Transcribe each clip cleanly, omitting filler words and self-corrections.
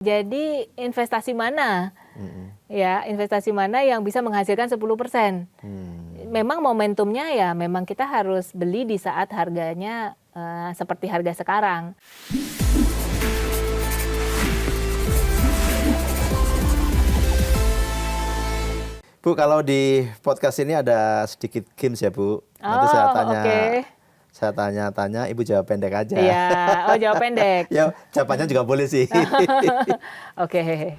Jadi investasi mana? Ya, investasi mana yang bisa menghasilkan 10%? Memang momentumnya ya memang kita harus beli di saat harganya seperti harga sekarang. Bu, kalau di podcast ini ada sedikit games ya, Bu. Nanti saya tanya-tanya, Ibu jawab pendek aja. Iya, jawab pendek. Ya, jawabannya juga boleh sih. Oke.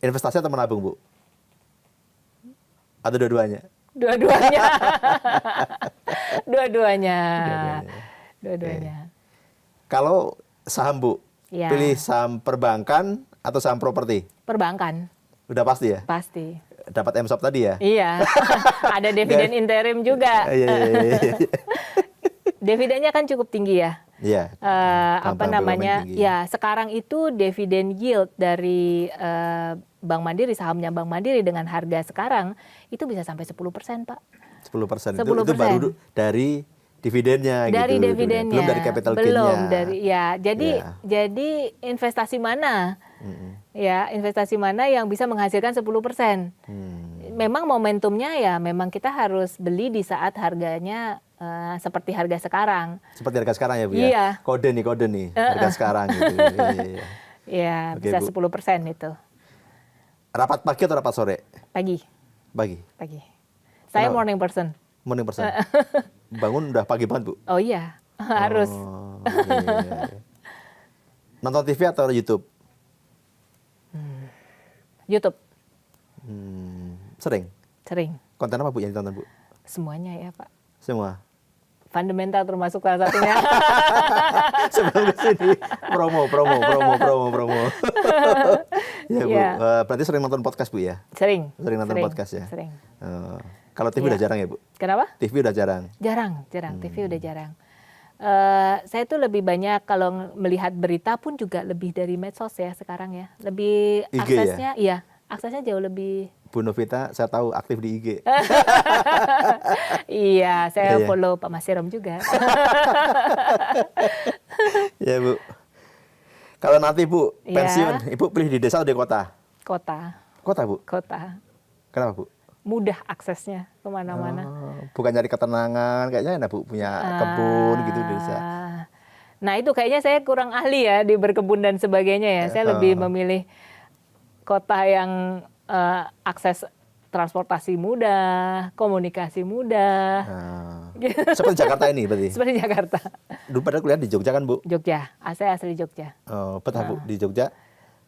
Investasi atau menabung, Bu? Atau dua-duanya? Dua-duanya. Dua-duanya. Kalau saham, Bu, ya. Pilih saham perbankan atau saham properti? Perbankan. Udah pasti ya? Pasti. Dapat MSOP tadi ya? Iya. Ada dividen interim juga. Iya. Dividennya kan cukup tinggi ya. Iya. Apa namanya? Ya, sekarang itu dividen yield dari Bank Mandiri, sahamnya Bank Mandiri dengan harga sekarang itu bisa sampai 10%, Pak. 10%. Itu baru dari dividennya dari gitu. Dividennya. Belum dari capital gain-nya. Jadi investasi mana? Ya, investasi mana yang bisa menghasilkan 10%? Memang momentumnya ya memang kita harus beli di saat harganya seperti harga sekarang. Seperti harga sekarang ya, Bu ya? Iya. Kode nih, harga sekarang gitu. Iya, bisa 10% itu. Rapat pagi atau rapat sore? Pagi. Saya morning person. Morning person. Bangun udah pagi banget, Bu? Oh iya, harus. Iya. Nonton TV atau YouTube? YouTube. Sering? Konten apa, Bu, yang ditonton, Bu? Semuanya ya, Pak. Semua? Fundamental termasuk salah satunya. Sebelum ke sini, promo. Ya, Bu. Berarti sering nonton podcast, Bu ya? Sering nonton podcast ya? Sering. Kalau TV udah jarang ya, Bu? Kenapa? TV udah jarang? Jarang. TV udah jarang. Saya tuh lebih banyak kalau melihat berita pun juga lebih dari medsos ya sekarang ya. Lebih IG aksesnya, ya? Iya, aksesnya jauh lebih. Bu Novita, saya tahu aktif di IG. Iya, saya follow Pak Masirom juga. Ya, Bu. Kalau nanti, Bu, pensiun, Ibu pilih di desa atau di kota? Kota, Bu? Kota. Kenapa, Bu? Mudah aksesnya kemana-mana. Bukan nyari ketenangan, kayaknya enak, Bu, punya kebun gitu di desa. Nah, itu kayaknya saya kurang ahli ya di berkebun dan sebagainya ya. Saya lebih memilih kota yang akses transportasi mudah, komunikasi mudah. Seperti Jakarta ini berarti? Seperti Jakarta. Dulu pada kuliah di Jogja kan, Bu? Jogja, saya asli Jogja. Betah, Bu, di Jogja?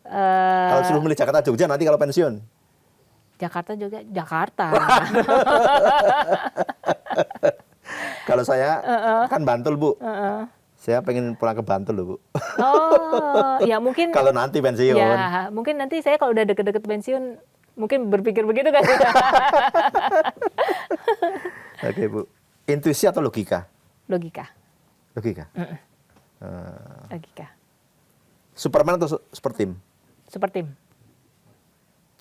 Kalau suruh milih Jakarta, Jogja nanti kalau pensiun? Jakarta. Kalau saya kan Bantul, Bu. Saya pengen pulang ke Bantul loh, Bu. Ya mungkin. Kalau nanti pensiun. Ya, mungkin nanti saya kalau udah deket-deket pensiun, mungkin berpikir begitu kan? Oke, Bu. Intuisi atau logika? Logika. Logika. Logika. Superman atau super team? Super team.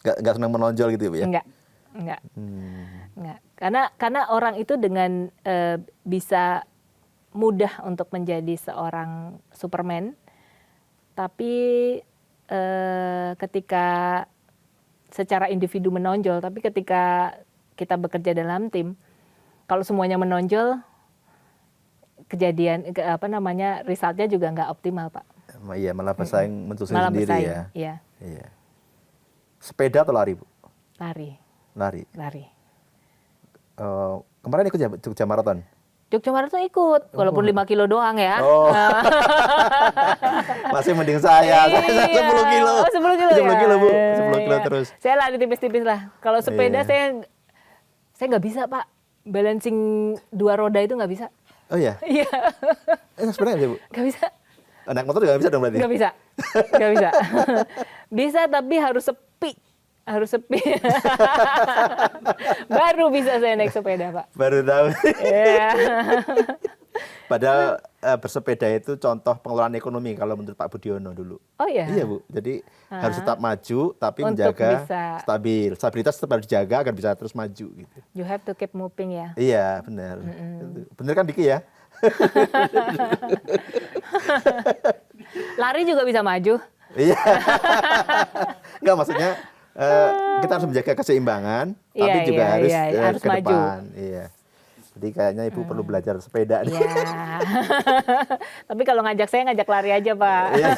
Nggak senang menonjol gitu ya, Bu ya? Enggak. Karena orang itu dengan bisa mudah untuk menjadi seorang Superman, tapi ketika secara individu menonjol, tapi ketika kita bekerja dalam tim, kalau semuanya menonjol, resultnya juga nggak optimal, Pak. Iya, malah bersaing mentusuk sendiri ya. Iya. Sepeda atau lari, Bu? Lari. Kemarin ikut Jogja Marathon? Jogja Marathon ikut, walaupun 5 kilo doang ya. Masih mending saya 10 kilo. 10 kilo ya? 10 kilo, Bu. 10 kilo terus. Saya lari tipis-tipis lah. Kalau sepeda saya nggak bisa, Pak. Balancing 2 roda itu nggak bisa. Oh iya? Iya. Sepeda nggak bisa, Bu? Nggak bisa. Naik motor juga nggak bisa dong berarti? Nggak bisa. Bisa, tapi harus sepi. Baru bisa saya naik sepeda, Pak. Baru tahu. Iya. Padahal bersepeda itu contoh pengelolaan ekonomi kalau menurut Pak Budiono dulu. Oh iya? Iya, Bu. Jadi harus tetap maju tapi untuk menjaga bisa stabilitas tetap harus dijaga agar bisa terus maju gitu. You have to keep moving ya. Iya, benar. Benar kan Diki ya? Lari juga bisa maju. Iya. Enggak, maksudnya kita harus menjaga keseimbangan, tapi juga harus ke maju. depan. Iya. Jadi kayaknya Ibu perlu belajar sepeda nih. Iya. Tapi kalau ngajak saya ngajak lari aja, Pak. Iya.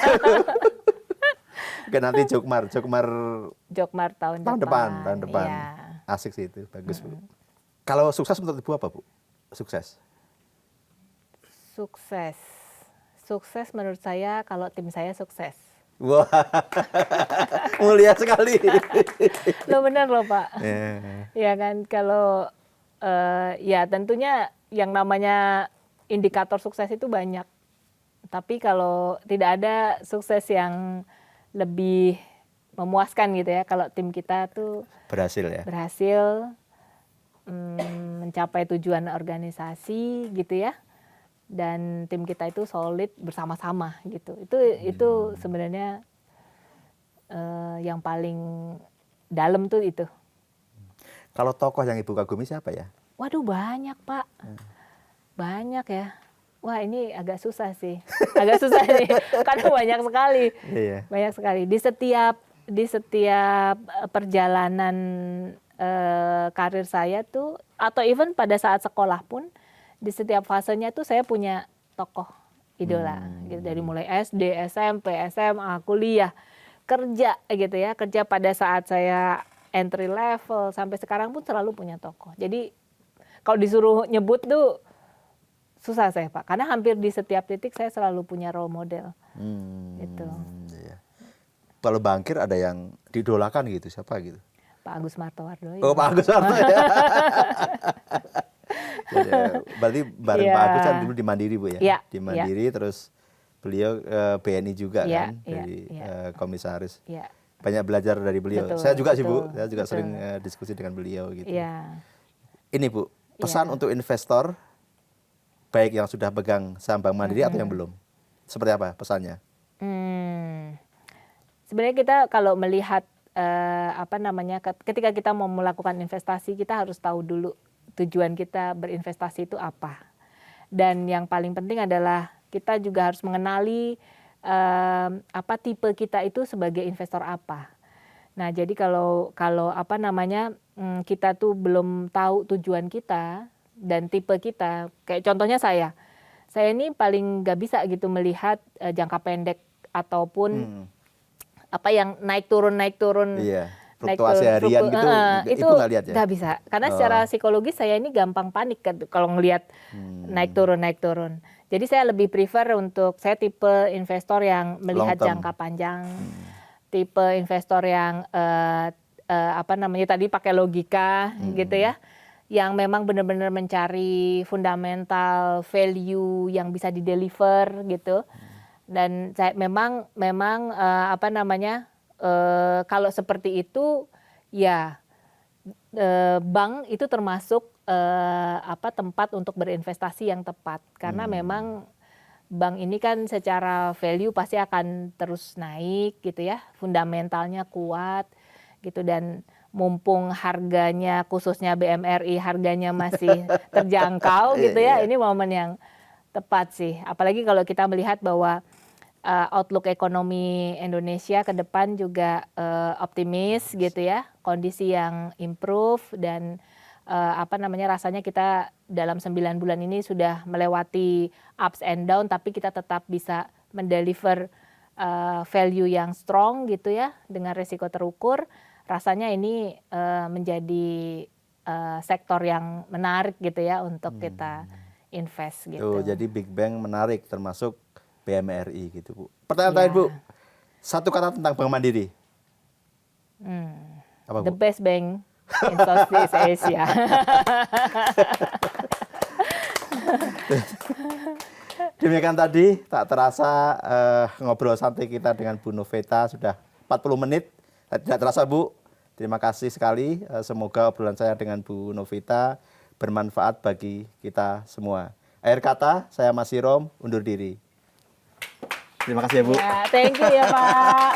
Oke, nanti Jokmar tahun depan. Iya. Asik sih itu, bagus Bu. Kalau sukses menurut Ibu apa Bu? Sukses menurut saya kalau tim saya sukses. Wah, mulia sekali. Lo benar loh Pak. Yeah. Ya kan, kalau ya tentunya yang namanya indikator sukses itu banyak. Tapi kalau tidak ada sukses yang lebih memuaskan gitu ya, kalau tim kita tuh berhasil mencapai tujuan organisasi gitu ya, dan tim kita itu solid bersama-sama gitu. Itu sebenarnya yang paling dalam tuh itu. Kalau tokoh yang Ibu kagumi siapa ya? Waduh, banyak Pak, banyak ya. Wah, ini agak susah sih, nih, karena banyak sekali, banyak sekali. Di setiap perjalanan karir saya tuh, atau even pada saat sekolah pun, di setiap fasenya tuh saya punya tokoh idola, gitu. Dari mulai SD, SMP, SMA, kuliah, kerja gitu ya, kerja pada saat saya entry level sampai sekarang pun selalu punya tokoh. Jadi kalau disuruh nyebut tuh susah saya Pak, karena hampir di setiap titik saya selalu punya role model. Gitu. Iya. Kalau Bangkir ada yang didolakan gitu, siapa gitu? Pak Agus Martowardoyo. Oh, Pak Agus Martowardoyo. Jadi, berarti bareng Pak Agus kan dulu di Mandiri Bu ya? Yeah. Di Mandiri, terus beliau BNI juga kan, dari komisaris. Yeah. Banyak belajar dari beliau. Betul, saya juga sih Bu, saya juga sering diskusi dengan beliau gitu. Yeah. Ini Bu, pesan untuk investor, baik yang sudah pegang saham Bank Mandiri atau yang belum, seperti apa pesannya? Sebenarnya kita kalau melihat ketika kita mau melakukan investasi, kita harus tahu dulu tujuan kita berinvestasi itu apa. Dan yang paling penting adalah kita juga harus mengenali tipe kita itu sebagai investor apa. Nah, jadi kalau kita tuh belum tahu tujuan kita dan tipe kita, kayak contohnya saya ini paling nggak bisa gitu melihat jangka pendek ataupun apa yang naik turun iya, fluktuasi harian gitu, itu nggak lihat ya? Nggak bisa, karena secara psikologis saya ini gampang panik kalau ngelihat naik turun. Jadi saya lebih prefer saya tipe investor yang melihat jangka panjang, tipe investor yang tadi pakai logika gitu ya, yang memang benar-benar mencari fundamental value yang bisa dideliver gitu. Dan saya memang kalau seperti itu ya bank itu termasuk tempat untuk berinvestasi yang tepat, karena memang bank ini kan secara value pasti akan terus naik gitu ya, fundamentalnya kuat gitu, dan mumpung harganya khususnya BMRI harganya masih terjangkau gitu ya, ini momen yang tepat sih. Apalagi kalau kita melihat bahwa outlook ekonomi Indonesia ke depan juga optimis gitu ya, kondisi yang improve, dan rasanya kita dalam 9 bulan ini sudah melewati ups and down, tapi kita tetap bisa mendeliver value yang strong gitu ya, dengan risiko terukur. Rasanya ini menjadi sektor yang menarik gitu ya untuk kita invest gitu. Jadi Big Bang menarik, termasuk BMRI gitu Bu. Pertanyaan terakhir Bu, satu kata tentang Bank Mandiri. Apa, Bu? The best bank in Southeast Asia. Demikian tadi, tak terasa ngobrol santai kita dengan Bu Noveta sudah 40 menit. Tidak terasa Bu, terima kasih sekali. Semoga obrolan saya dengan Bu Noveta bermanfaat bagi kita semua. Akhir kata, saya Mas Sirom, undur diri. Terima kasih ya Bu. Thank you ya Pak.